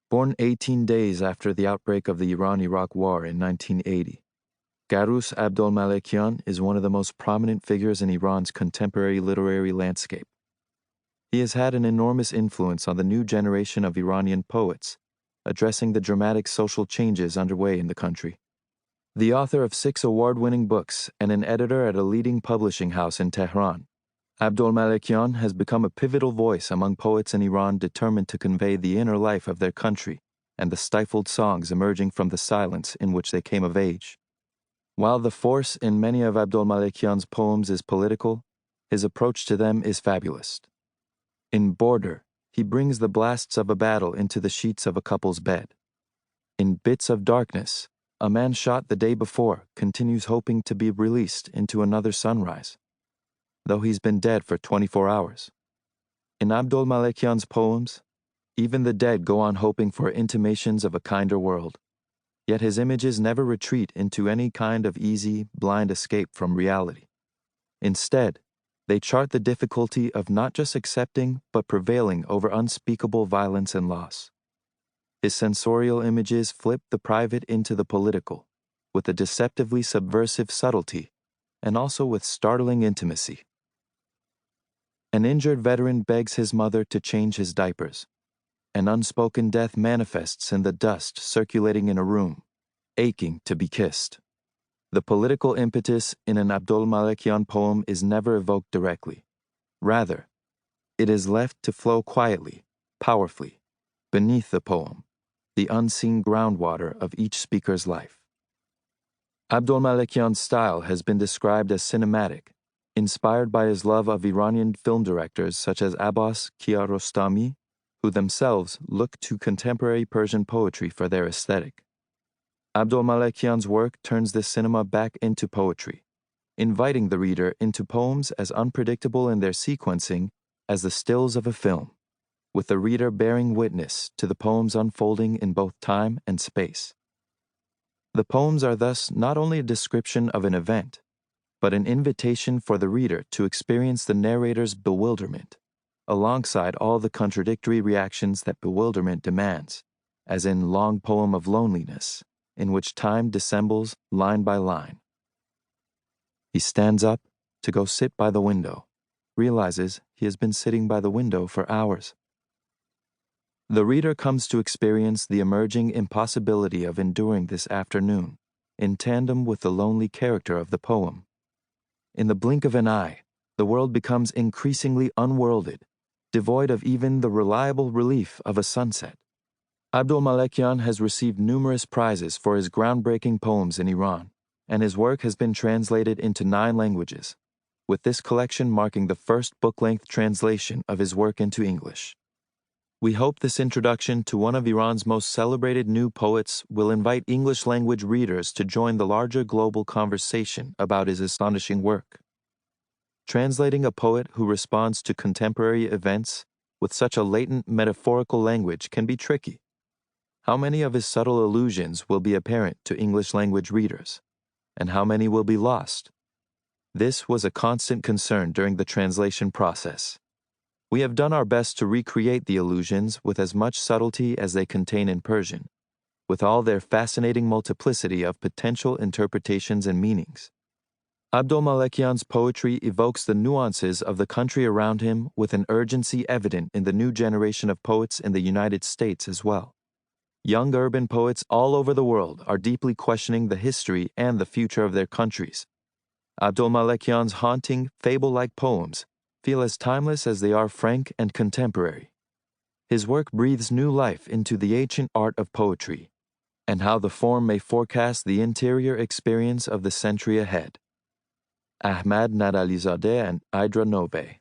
Born 18 days after the outbreak of the Iran-Iraq War in 1980, Garous Abdolmalekian is one of the most prominent figures in Iran's contemporary literary landscape. He has had an enormous influence on the new generation of Iranian poets, addressing the dramatic social changes underway in the country. The author of 6 award-winning books and an editor at a leading publishing house in Tehran, Abdolmalekian has become a pivotal voice among poets in Iran determined to convey the inner life of their country and the stifled songs emerging from the silence in which they came of age. While the force in many of Abdolmalekian's poems is political, his approach to them is fabulous. In Border, he brings the blasts of a battle into the sheets of a couple's bed. In Bits of Darkness, a man shot the day before continues hoping to be released into another sunrise, though he's been dead for 24 hours. In Abdolmalekian's poems, even the dead go on hoping for intimations of a kinder world, yet his images never retreat into any kind of easy, blind escape from reality. Instead, they chart the difficulty of not just accepting but prevailing over unspeakable violence and loss. His sensorial images flip the private into the political, with a deceptively subversive subtlety, and also with startling intimacy. An injured veteran begs his mother to change his diapers. An unspoken death manifests in the dust circulating in a room, aching to be kissed. The political impetus in an Abdolmalekian poem is never evoked directly. Rather, it is left to flow quietly, powerfully, beneath the poem, the unseen groundwater of each speaker's life. Abdolmalekian's style has been described as cinematic, inspired by his love of Iranian film directors such as Abbas Kiarostami, who themselves look to contemporary Persian poetry for their aesthetic. Abdolmalekian's work turns this cinema back into poetry, inviting the reader into poems as unpredictable in their sequencing as the stills of a film, with the reader bearing witness to the poems unfolding in both time and space. The poems are thus not only a description of an event, but an invitation for the reader to experience the narrator's bewilderment, alongside all the contradictory reactions that bewilderment demands, as in Long Poem of Loneliness, in which time dissembles line by line. He stands up to go sit by the window, realizes he has been sitting by the window for hours. The reader comes to experience the emerging impossibility of enduring this afternoon, in tandem with the lonely character of the poem. In the blink of an eye, the world becomes increasingly unworlded, devoid of even the reliable relief of a sunset. Abdolmalekian has received numerous prizes for his groundbreaking poems in Iran, and his work has been translated into 9 languages, with this collection marking the first book-length translation of his work into English. We hope this introduction to one of Iran's most celebrated new poets will invite English-language readers to join the larger global conversation about his astonishing work. Translating a poet who responds to contemporary events with such a latent metaphorical language can be tricky. How many of his subtle allusions will be apparent to English-language readers, and how many will be lost? This was a constant concern during the translation process. We have done our best to recreate the allusions with as much subtlety as they contain in Persian, with all their fascinating multiplicity of potential interpretations and meanings. Abdolmalekian's poetry evokes the nuances of the country around him with an urgency evident in the new generation of poets in the United States as well. Young urban poets all over the world are deeply questioning the history and the future of their countries. Abdolmalekian's haunting, fable-like poems feel as timeless as they are frank and contemporary. His work breathes new life into the ancient art of poetry, and how the form may forecast the interior experience of the century ahead. Ahmad Nadalizadeh and Idra Nove.